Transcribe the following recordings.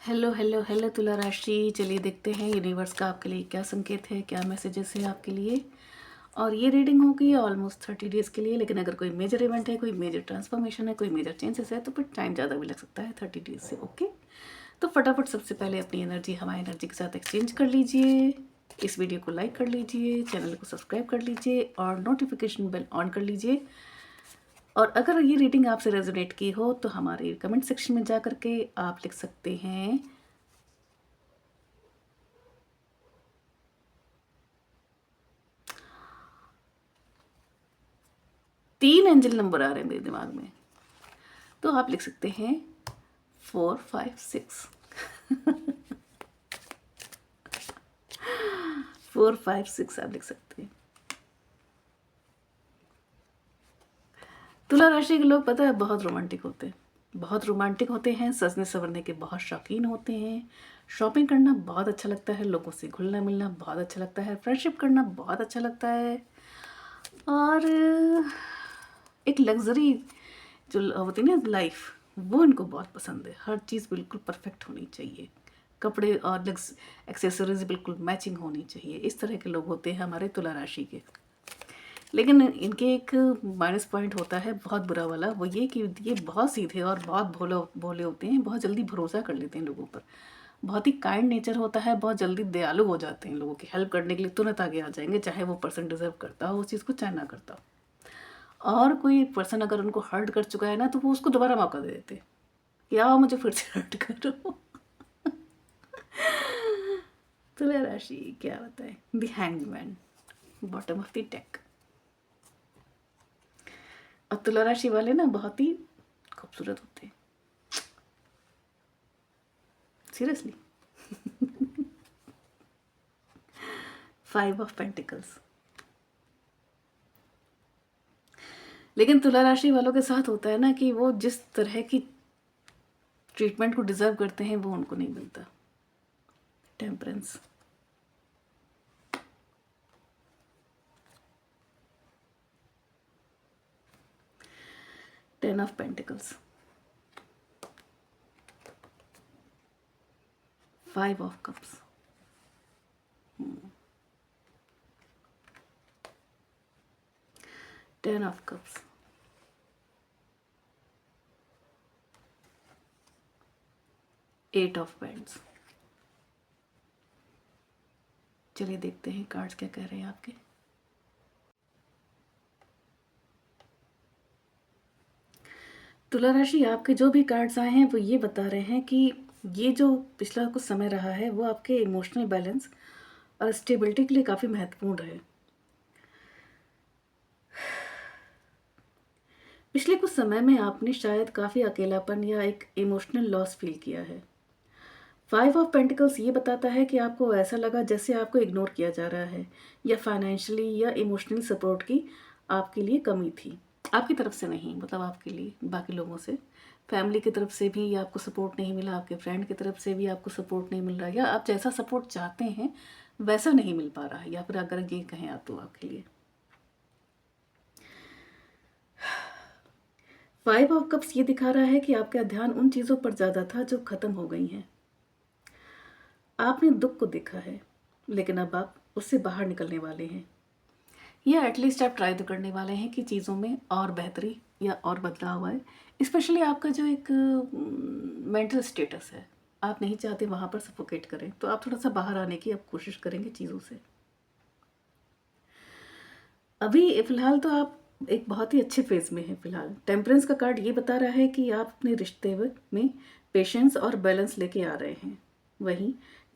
Hello hello hello तुला राशि, चलिए देखते हैं यूनिवर्स का आपके लिए क्या संकेत है, क्या मैसेजेस है आपके लिए। और ये रीडिंग होगी ऑलमोस्ट 30 डेज़ के लिए, लेकिन अगर कोई मेजर इवेंट है, कोई मेजर ट्रांसफॉर्मेशन है, कोई मेजर चेंजेस है तो फिर टाइम ज़्यादा भी लग सकता है 30 डेज़ से। ओके, तो फटाफट सबसे पहले अपनी एनर्जी हमारी एनर्जी के साथ एक्सचेंज कर लीजिए। इस वीडियो को लाइक कर लीजिए, चैनल को सब्सक्राइब कर लीजिए और नोटिफिकेशन बेल ऑन कर लीजिए। और अगर ये रीडिंग आपसे रेजोनेट की हो तो हमारे कमेंट सेक्शन में जा करके आप लिख सकते हैं 3 एंजल नंबर आ रहे हैं मेरे दिमाग में, तो आप लिख सकते हैं 456। 456 आप लिख सकते हैं। तुला राशि के लोग पता है बहुत रोमांटिक होते हैं, बहुत रोमांटिक होते हैं, सजने संवरने के बहुत शौकीन होते हैं। शॉपिंग करना बहुत अच्छा लगता है, लोगों से घुलना मिलना बहुत अच्छा लगता है, फ्रेंडशिप करना बहुत अच्छा लगता है। और एक लग्जरी जो होती है ना लाइफ, वो इनको बहुत पसंद है। हर चीज़ बिल्कुल परफेक्ट होनी चाहिए, कपड़े और एक्सेसरीज बिल्कुल मैचिंग होनी चाहिए। इस तरह के लोग होते हैं हमारे तुला राशि के। लेकिन इनके एक माइनस पॉइंट होता है बहुत बुरा वाला, वो ये कि ये बहुत सीधे और बहुत भोले भोले होते हैं, बहुत जल्दी भरोसा कर लेते हैं लोगों पर। बहुत ही काइंड नेचर होता है, बहुत जल्दी दयालु हो जाते हैं, लोगों की हेल्प करने के लिए तुरंत आगे आ जाएंगे, चाहे वो पर्सन डिजर्व करता हो उस चीज़ को, चाहे ना करता हो। और कोई पर्सन अगर उनको हर्ट कर चुका है ना, तो वो उसको दोबारा मौका दे देते हैं कि आओ मुझे फिर से हर्ट करो। तुला राशि क्या बताए, the hangman, bottom of the deck. और तुला राशि वाले ना बहुत ही खूबसूरत होते हैं, सीरियसली। 5 of pentacles. लेकिन तुला राशि वालों के साथ होता है ना कि वो जिस तरह की ट्रीटमेंट को डिजर्व करते हैं वो उनको नहीं मिलता। Temperance. 10 of pentacles. 5 of cups. 10 of cups. 8 of paints. चलिए देखते हैं कार्ड्स क्या कह रहे हैं आपके। तुला राशि, आपके जो भी कार्ड्स आए हैं वो ये बता रहे हैं कि ये जो पिछला कुछ समय रहा है वो आपके इमोशनल बैलेंस और स्टेबिलिटी के लिए काफ़ी महत्वपूर्ण है। पिछले कुछ समय में आपने शायद काफ़ी अकेलापन या एक इमोशनल लॉस फील किया है। 5 ऑफ पेंटिकल्स ये बताता है कि आपको ऐसा लगा जैसे आपको इग्नोर किया जा रहा है, या फाइनेंशियली या इमोशनली सपोर्ट की आपके लिए कमी थी। आपकी तरफ से नहीं, मतलब आपके लिए बाकी लोगों से, फैमिली की तरफ से भी आपको सपोर्ट नहीं मिला, आपके फ्रेंड की तरफ से भी आपको सपोर्ट नहीं मिल रहा, या आप जैसा सपोर्ट चाहते हैं वैसा नहीं मिल पा रहा है, या फिर अगर ये कहें आप तो आपके लिए 5 ऑफ कप्स ये दिखा रहा है कि आपका ध्यान उन चीज़ों पर ज़्यादा था जो ख़त्म हो गई हैं। आपने दुख को देखा है, लेकिन अब आप उससे बाहर निकलने वाले हैं, या एटलीस्ट आप ट्राई तो करने वाले हैं कि चीज़ों में और बेहतरी या और बदलाव आए। स्पेशली आपका जो एक मेंटल स्टेटस है, आप नहीं चाहते वहाँ पर सफोकेट करें, तो आप थोड़ा सा बाहर आने की आप कोशिश करेंगे चीज़ों से। अभी फ़िलहाल तो आप एक बहुत ही अच्छे फेज़ में हैं। फ़िलहाल टेम्परेंस का कार्ड ये बता रहा है कि आप अपने रिश्ते में पेशेंस और बैलेंस लेके आ रहे हैं। वहीं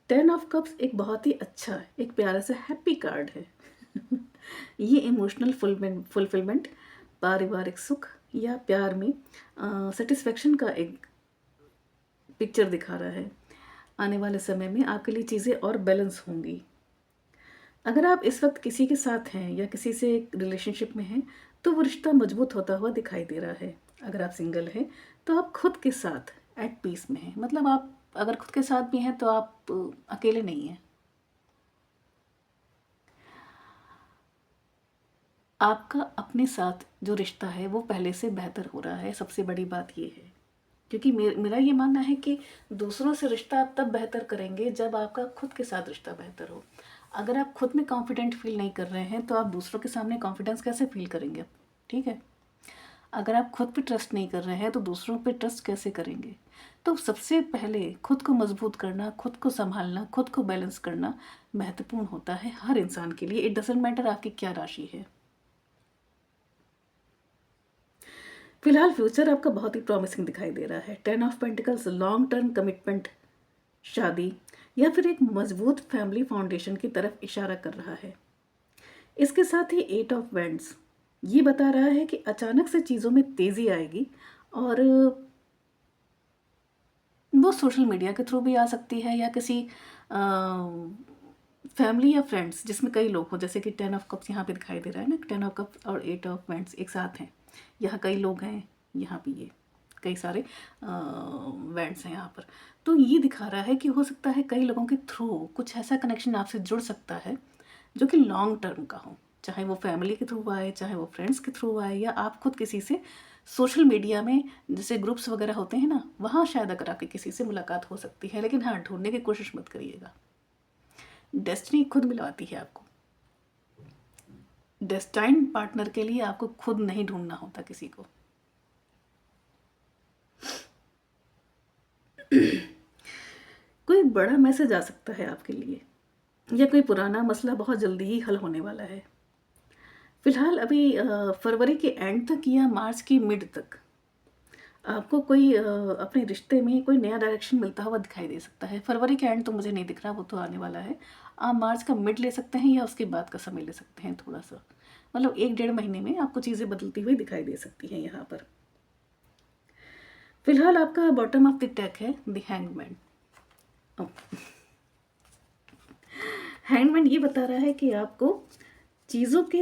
10 ऑफ कप्स एक बहुत ही अच्छा, एक प्यारा सा हैप्पी कार्ड है। ये इमोशनल फुलफिलमेंट, पारिवारिक सुख या प्यार में सेटिस्फेक्शन का एक पिक्चर दिखा रहा है। आने वाले समय में आपके लिए चीज़ें और बैलेंस होंगी। अगर आप इस वक्त किसी के साथ हैं या किसी से रिलेशनशिप में हैं तो वो रिश्ता मजबूत होता हुआ दिखाई दे रहा है। अगर आप सिंगल हैं तो आप खुद के साथ एट पीस में हैं, मतलब आप अगर खुद के साथ भी हैं तो आप अकेले नहीं हैं। आपका अपने साथ जो रिश्ता है वो पहले से बेहतर हो रहा है, सबसे बड़ी बात ये है। क्योंकि मेरा ये मानना है कि दूसरों से रिश्ता आप तब बेहतर करेंगे जब आपका खुद के साथ रिश्ता बेहतर हो। अगर आप खुद में कॉन्फिडेंट फील नहीं कर रहे हैं तो आप दूसरों के सामने कॉन्फिडेंस कैसे फील करेंगे? ठीक है। अगर आप खुद पे ट्रस्ट नहीं कर रहे हैं तो दूसरों पे ट्रस्ट कैसे करेंगे? तो सबसे पहले खुद को मजबूत करना, खुद को संभालना, खुद को बैलेंस करना महत्वपूर्ण होता है हर इंसान के लिए। इट डजेंट मैटर आपकी क्या राशि है। फिलहाल फ्यूचर आपका बहुत ही प्रॉमिसिंग दिखाई दे रहा है। 10 of pentacles, long term commitment, शादी या फिर एक मजबूत फैमिली फाउंडेशन की तरफ इशारा कर रहा है। इसके साथ ही 8 ऑफ वेंड्स ये बता रहा है कि अचानक से चीज़ों में तेज़ी आएगी और वो सोशल मीडिया के थ्रू भी आ सकती है या किसी फैमिली या फ्रेंड्स जिसमें कई लोग हों, जैसे कि 10 ऑफ कप्स यहाँ पे दिखाई दे रहा है ना, 10 ऑफ कप्स और 8 ऑफ वेंड्स एक साथ हैं। यहाँ कई लोग हैं, यहाँ भी ये कई सारे वेंड्स हैं यहाँ पर। तो ये दिखा रहा है कि हो सकता है कई लोगों के थ्रू कुछ ऐसा कनेक्शन आपसे जुड़ सकता है जो कि लॉन्ग टर्म का हो, चाहे वो फैमिली के थ्रू आए, चाहे वो फ्रेंड्स के थ्रू आए, या आप खुद किसी से सोशल मीडिया में जैसे ग्रुप्स वगैरह होते हैं ना, वहाँ शायद अगर आपकी किसी से मुलाकात हो सकती है। लेकिन हाँ, ढूंढने की कोशिश मत करिएगा, डेस्टिनी खुद मिलवाती है आपको। डेस्टाइन पार्टनर के लिए आपको खुद नहीं ढूंढना होता किसी को। कोई बड़ा मैसेज आ सकता है आपके लिए, या कोई पुराना मसला बहुत जल्दी ही हल होने वाला है। फिलहाल अभी फरवरी के एंड तक या मार्च की मिड तक आपको कोई अपने रिश्ते में कोई नया डायरेक्शन मिलता हुआ दिखाई दे सकता है। फरवरी के एंड तो मुझे नहीं दिख रहा, वो तो आने वाला है। आप मार्च का मिड ले सकते हैं या उसके बाद का समय ले सकते हैं थोड़ा सा, मतलब 1-1.5 महीने में आपको चीज़ें बदलती हुई दिखाई दे सकती हैं यहाँ पर। फिलहाल आपका बॉटम ऑफ द डेक है द हैंगमैन। हैंगमैन ये बता रहा है कि आपको चीज़ों को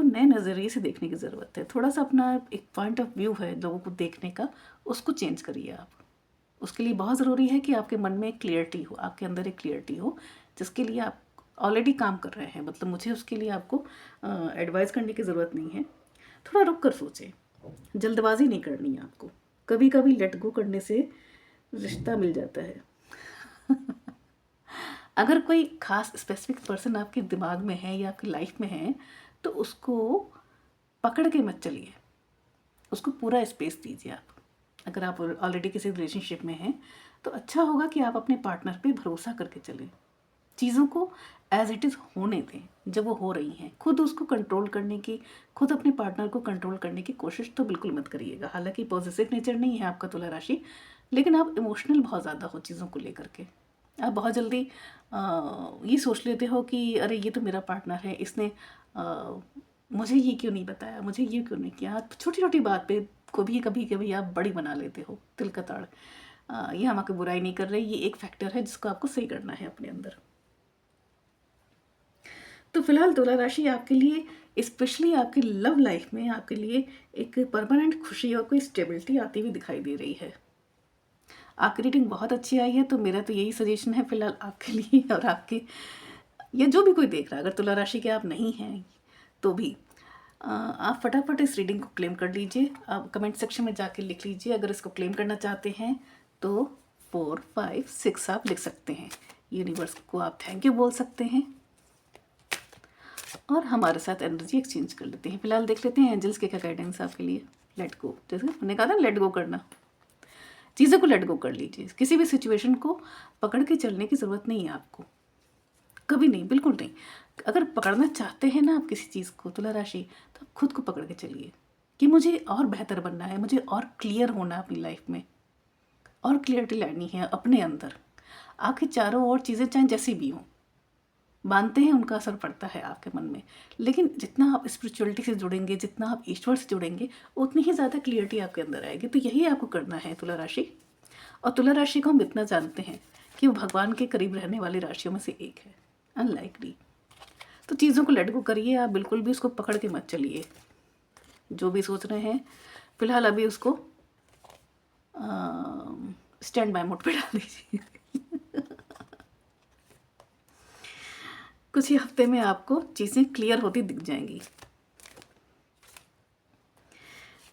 नए नज़रिए से देखने की ज़रूरत है। थोड़ा सा अपना एक पॉइंट ऑफ व्यू है लोगों को देखने का, उसको चेंज करिए आप। उसके लिए बहुत ज़रूरी है कि आपके मन में एक क्लियरिटी हो, आपके अंदर एक क्लियरिटी हो, जिसके लिए आप ऑलरेडी काम कर रहे हैं। मतलब मुझे उसके लिए आपको एडवाइस करने की ज़रूरत नहीं है। थोड़ा रुक कर सोचें, जल्दबाजी नहीं करनी है आपको। कभी कभी लेट गो करने से रिश्ता मिल जाता है। अगर कोई खास स्पेसिफिक पर्सन आपके दिमाग में है या आपकी लाइफ में है तो उसको पकड़ के मत चलिए, उसको पूरा स्पेस दीजिए आप। अगर आप ऑलरेडी किसी रिलेशनशिप में हैं तो अच्छा होगा कि आप अपने पार्टनर पे भरोसा करके चलें, चीज़ों को एज इट इज़ होने दें जब वो हो रही हैं। खुद उसको कंट्रोल करने की, खुद अपने पार्टनर को कंट्रोल करने की कोशिश तो बिल्कुल मत करिएगा। हालांकि पॉजिटिव नेचर नहीं है आपका तुला राशि, लेकिन आप इमोशनल बहुत ज़्यादा हो चीज़ों को लेकर के। आप बहुत जल्दी ये सोच लेते हो कि अरे ये तो मेरा पार्टनर है, इसने मुझे ये क्यों नहीं बताया, मुझे ये क्यों नहीं किया। छोटी छोटी बात पे को भी कभी कभी आप बड़ी बना लेते हो, तिल का ताड़। ये हम आपकी बुराई नहीं कर रहे, ये एक फैक्टर है जिसको आपको सही करना है अपने अंदर। तो फिलहाल तुला राशि आपके लिए, स्पेशली आपकी लव लाइफ में आपके लिए एक परमानेंट खुशी और कोई स्टेबिलिटी आती हुई दिखाई दे रही है। आपकी रीडिंग बहुत अच्छी आई है, तो मेरा तो यही सजेशन है फिलहाल आपके लिए और आपके, या जो भी कोई देख रहा है, अगर तुला राशि के आप नहीं हैं तो भी आप फटाफट इस रीडिंग को क्लेम कर लीजिए। आप कमेंट सेक्शन में जाके लिख लीजिए अगर इसको क्लेम करना चाहते हैं तो 4, 5, 6 आप लिख सकते हैं। यूनिवर्स को आप थैंक यू बोल सकते हैं और हमारे साथ एनर्जी एक्सचेंज कर लेते हैं। फिलहाल देख लेते हैं एंजल्स के क्या गाइडेंस आपके लिए। लेट गो, जैसे मैंने कहा था लेट गो करना, चीज़ों को लेट गो कर लीजिए। किसी भी सिचुएशन को पकड़ के चलने की ज़रूरत नहीं है आपको, कभी नहीं, बिल्कुल नहीं। अगर पकड़ना चाहते हैं ना आप किसी चीज़ को तुला राशि, तो आप खुद को पकड़ के चलिए कि मुझे और बेहतर बनना है, मुझे और क्लियर होना है अपनी लाइफ में, और क्लियरिटी लानी है अपने अंदर। आपके चारों ओर चीज़ें चाहे जैसी भी हों, मानते हैं उनका असर पड़ता है आपके मन में, लेकिन जितना आप स्पिरिचुअलिटी से जुड़ेंगे, जितना आप ईश्वर से जुड़ेंगे, उतनी ही ज़्यादा क्लियरिटी आपके अंदर आएगी। तो यही आपको करना है तुला राशि। और तुला राशि को हम इतना जानते हैं कि वो भगवान के करीब रहने वाली राशियों में से एक है, अनलाइकली। तो चीज़ों को लेट गो करिए, आप बिल्कुल भी उसको पकड़ के मत चलिए। जो भी सोच रहे हैं फिलहाल अभी उसको स्टैंड बाय मोड पे डाल दीजिए। कुछ ही हफ्ते में आपको चीज़ें क्लियर होती दिख जाएंगी।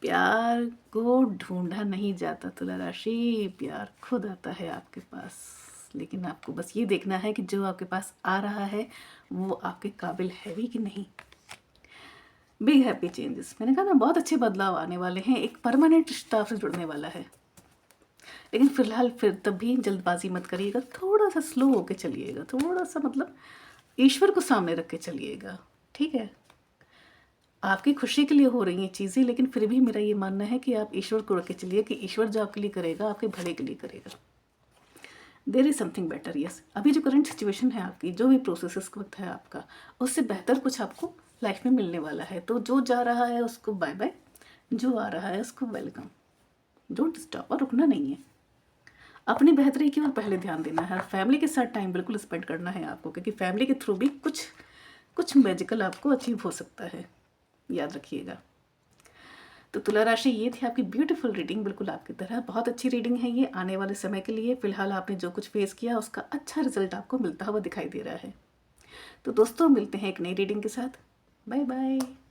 प्यार को ढूंढा नहीं जाता तुला राशि, प्यार खुद आता है आपके पास। लेकिन आपको बस ये देखना है कि जो आपके पास आ रहा है वो आपके काबिल है भी कि नहीं। बिग हैप्पी चेंजेस, मैंने कहा ना बहुत अच्छे बदलाव आने वाले हैं, एक परमानेंट रिश्ता आपसे जुड़ने वाला है। लेकिन फिलहाल फिर तब भी जल्दबाजी मत करिएगा, थोड़ा सा स्लो होके चलिएगा, थोड़ा सा मतलब ईश्वर को सामने रख के चलिएगा, ठीक है। आपकी खुशी के लिए हो रही हैं चीज़ें, लेकिन फिर भी मेरा ये मानना है कि आप ईश्वर को रख के चलिए कि ईश्वर जो आपके लिए करेगा आपके भले के लिए करेगा। There is something better, yes. अभी जो करंट सिचुएशन है आपकी, जो भी प्रोसेस इस वक्त है आपका, उससे बेहतर कुछ आपको लाइफ में मिलने वाला है। तो जो जा रहा है उसको बाय बाय, जो आ रहा है उसको वेलकम। डोंट स्टॉप, और रुकना नहीं है। अपनी बेहतरी की ओर पहले ध्यान देना है, फैमिली के साथ टाइम बिल्कुल स्पेंड करना है आपको, क्योंकि फैमिली के थ्रू भी कुछ कुछ मैजिकल आपको अचीव हो सकता है, याद रखिएगा। तो तुला राशि, ये थी आपकी ब्यूटीफुल रीडिंग, बिल्कुल आपकी तरह बहुत अच्छी रीडिंग है ये आने वाले समय के लिए। फिलहाल आपने जो कुछ फेस किया उसका अच्छा रिजल्ट आपको मिलता हुआ दिखाई दे रहा है। तो दोस्तों मिलते हैं एक नई रीडिंग के साथ। Bye bye.